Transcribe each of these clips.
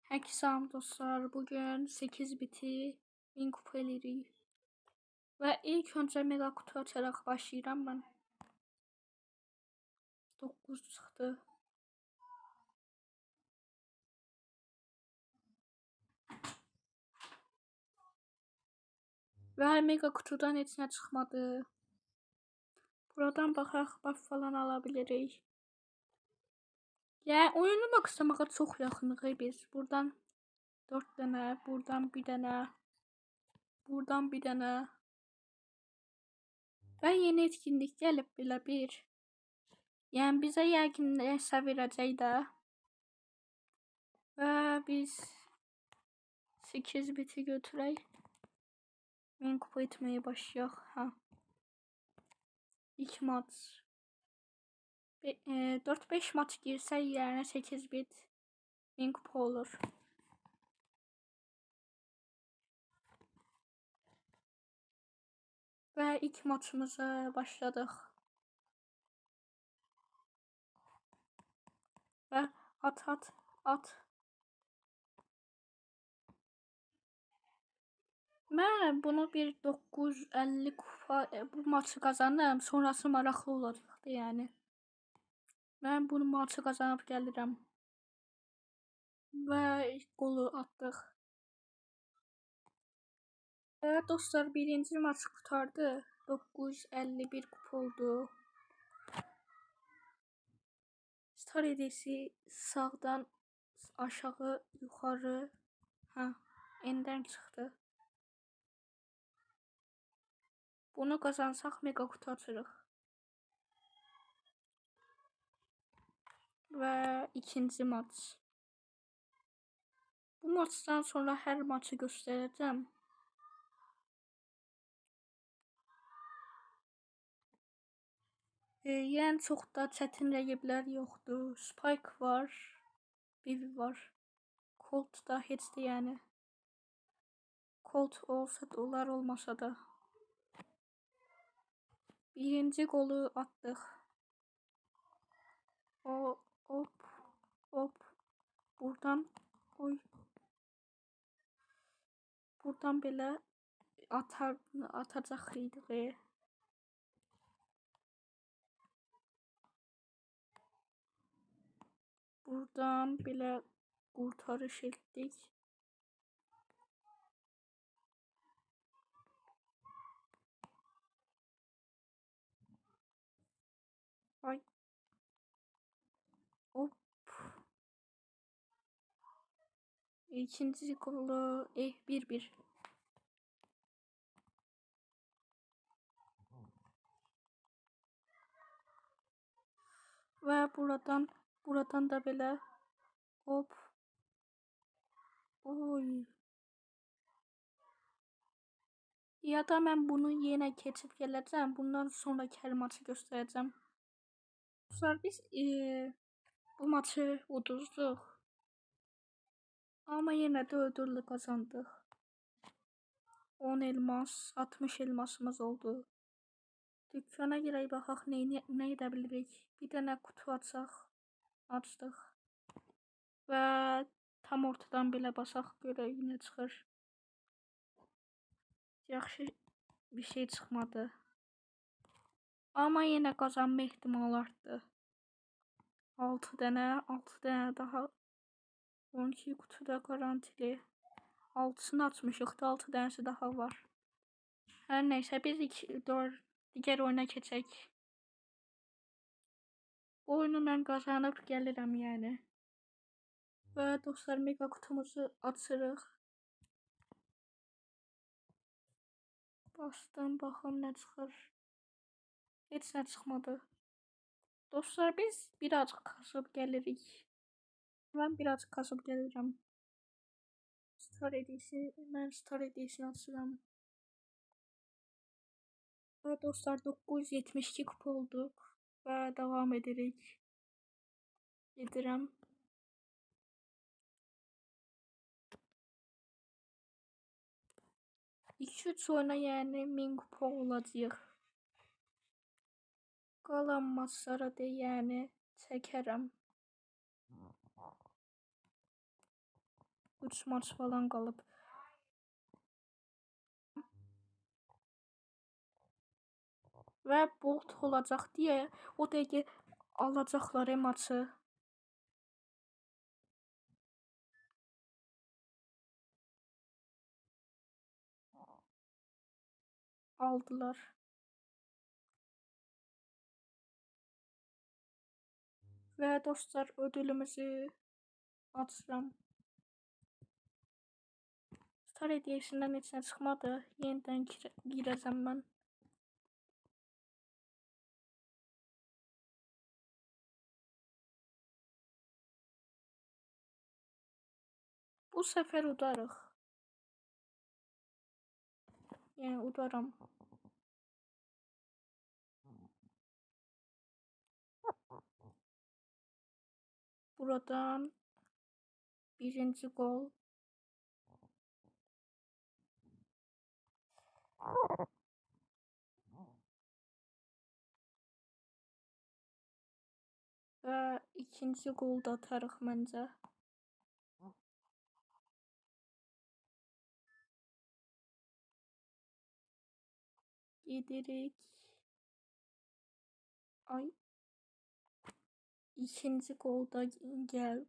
Herkese salam dostlar. Bugün 8 biti 1000 kupa eləyirik. Və ilk öncə mega kutu açaraq başlayıram mən. 9 çıxdı. Və mega kutudan heç nə çıxmadı. Buradan baxaq, buff falan ala bilirik. Yəni oyunu maksamağa çox yaxınıq biz. Buradan 4 dənə, buradan 1 dənə, buradan 1 dənə. Və yeni etkinlik gəlib belə bir. Yəni bizə yəqin nəsə verəcək də. Və biz 8 biti götürək. 1000 kupa etməyə başlayaq. İlk maç. 4-5 maç girsək, yəni 8 bit 1000 kupa olur. Və ilk maçımıza başladıq. Və at. Mən bunu bir 950 kupa bu maçı qazandım. Sonrası maraqlı olacaqdı yəni. Mən bunu maçı qazanıb gəlirəm. Və ilk qolu atdıq. Və dostlar, birinci maç qurtardı. 951 kupa oldu. Star edisi sağdan aşağı yuxarı. Enden çıxdı. Bunu qazansaq mega kutu açırıq. Və ikinci maç. Bu maçdan sonra hər maçı göstərəcəm. Yəni çox da çətin rəqiblər yoxdur. Spike var, Vivi var. Colt da heç də yəni. Colt olsa da olar, olmasa da. Birinci qolu atdıq. Hop. Buradan Buradan belə atacaq idik. Buradan belə qurtarış etdik. Ay. Hop. İkinci qolu 1-1. Və buradan da belə hop. Oy. Ya da mən bunu yenə keçib gələcəm. Bundan sonraki hər maçı göstərəcəm. Dostlar, biz bu maçı uduzduq. Amma yenə də ödüllü qazandıq. 10 elmas, 60 elmasımız oldu. Dükkana girək, baxaq nə edə bilirik. Bir dənə kutu açdıq. Və tam ortadan belə basaq, görək nə çıxır. Yaxşı bir şey çıxmadı. Amma yenə qazanma ehtimalı artdı. 6 dənə daha. 12 kutuda garantili. 6'sını açmışıq da 6 dənəsi daha var. Hər nəysə, biz digər oyuna keçək. Bu oyunu mən qazanıb gəlirəm yəni. Və dostlar, mega kutumuzu açırıq. Bastım, baxım nə çıxır. Heç nə çıxmadı. Dostlar, biz birazcık kasıb gəlirik. Mən birazcık kasıb gəlirəm. Mən Star edisini açıram. Və dostlar, 972 kupa olduq. Və davam edirik. Gedirəm. İki-üç oyuna yəni 1000 kupa olacaq. Qalan maçlara da yəni çəkərəm. 3 maç falan qalıb. Və bolt olacaq deyə o dəqiqə alacaqlar maçı. Aldılar. Və dostlar, ödülümüzü açıram. Star hediyəsindən heç nə çıxmadı. Yenidən girəcəm mən. Bu səfər udarıq. Yəni udaram. Buradan birinci gol. Və ikinci gol da atarıq məncə. Gedirik. Ay. İkinci golda gel.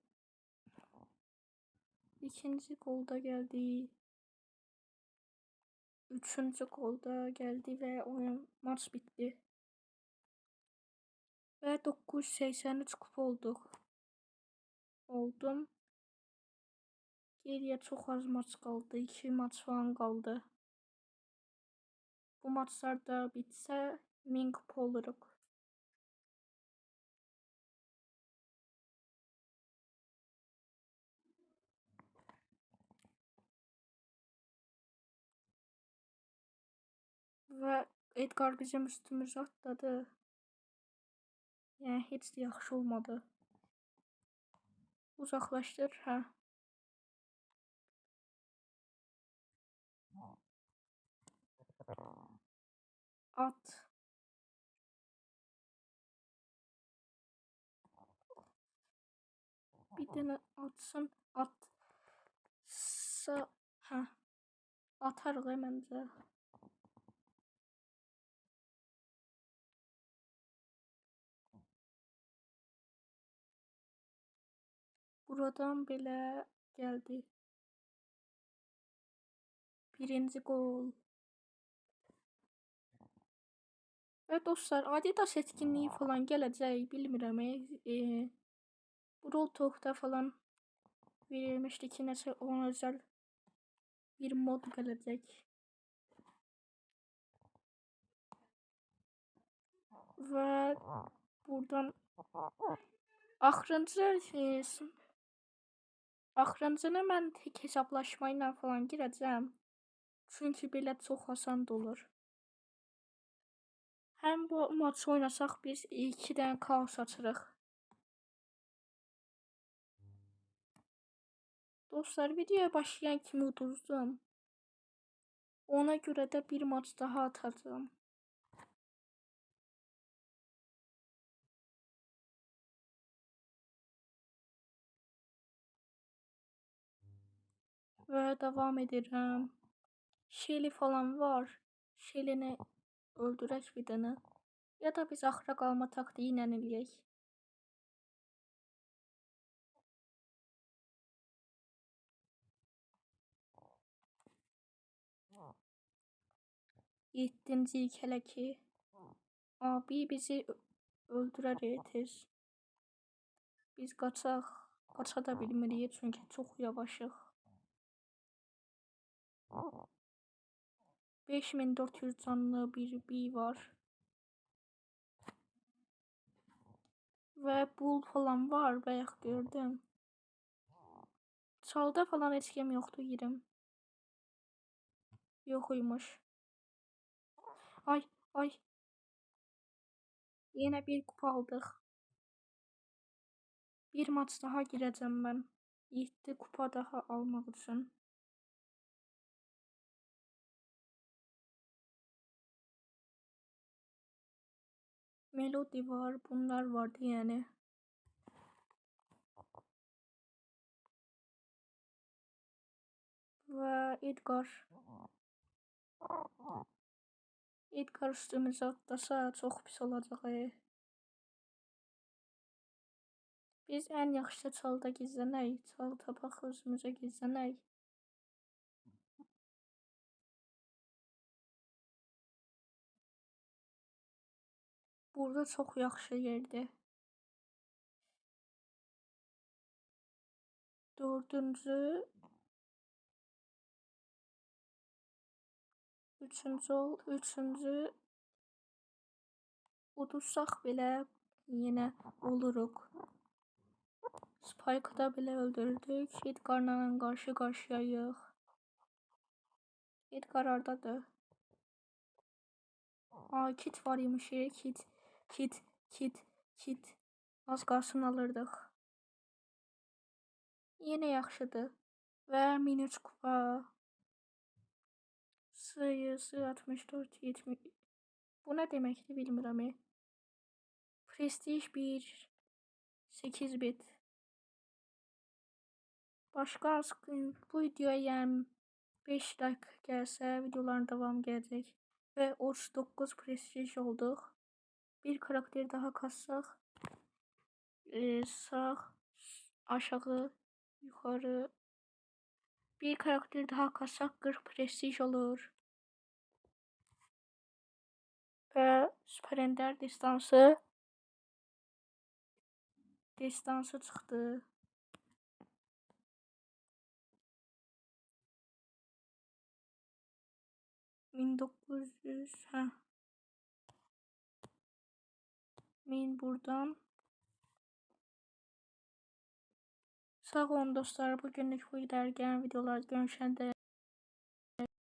İkinci golda geldi. Üçüncü golda geldi və maç bitdi. Və 983 kupa olduq. Oldum. Geriyə çox az maç qaldı. 2 maç falan qaldı. Bu maçlar da bitsə 1000 kupa oluruq. Və Edgar bizim üstümüzə atladı. Yəni heç də yaxşı olmadı. Uzaqlaşdır, hə. At. Bir dənə atsın, atsa, hə. Atarıq məncə. Buradan belə gəldi. Birinci gol. Və dostlar, Adidas etkinliyi falan gələcək, bilmirəm. Brawl Talk'da falan verilmişdi ki, nəsə ona özel bir mod gələcək. Və buradan axırıncını mən tek hesablaşma ilə falan girəcəm. Çünki belə çox asan olur. Həm bu maçı oynasaq biz 2 dənə kaos açırıq. Dostlar, videoya başlayan kimi uduzdum. Ona görə də bir maç daha atacağım. Və davam edirəm. Shelly falan var. Shelly'ni öldürək bir dənə. Ya da biz axıra qalma taktiyi ilə eləyək. Yeddinci ilk hələ ki. Abi bizi öldürər tez. Biz qaçaq. Qaça da bilmirik çünki çox yavaşıq. 5400 canlı bir B var. Və bull falan var, bayaq gördüm. Çalda falan heç kim yoxdur, girim. Yox imiş. Ay, ay. Yenə bir kupa aldıq. Bir maç daha girəcəm mən. 7 kupa daha almaq üçün. Melody var, bunlar vardı yəni. Sonra Edgar üstümüzə atlasa çox pis olacaq. Biz ən yaxşı çalda gizlənək. Çal tapaq özümüzə gizlənək. Burada çox yaxşı yerdir. Üçüncü udursaq belə yenə oluruq. Spike'ı da belə öldürdük. Edgar'la qarşı-qarşıyayıq. Edgar hardadır? Kit var imiş. Kit. Az qalsın alırdıq. Yenə yaxşıdır. Və minus kupa. Sayısı 64, 70. Bu nə deməkdir bilmirəm. Prestij 1, 8 bit. Başqa bu videoya yəni 5 like gəlsə videoların davamı gələcək. Və 39 prestij olduq. Bir karakter daha kassaq. Sağ, aşağı, yuxarı. Bir karakter daha kassaq 40 prestij olur. Və Süper Ender destansı çıxdı. 1900 1000 buradan. Sağ olun dostlar, bugünlük bu qədər. Gələn videolarda görüşəndə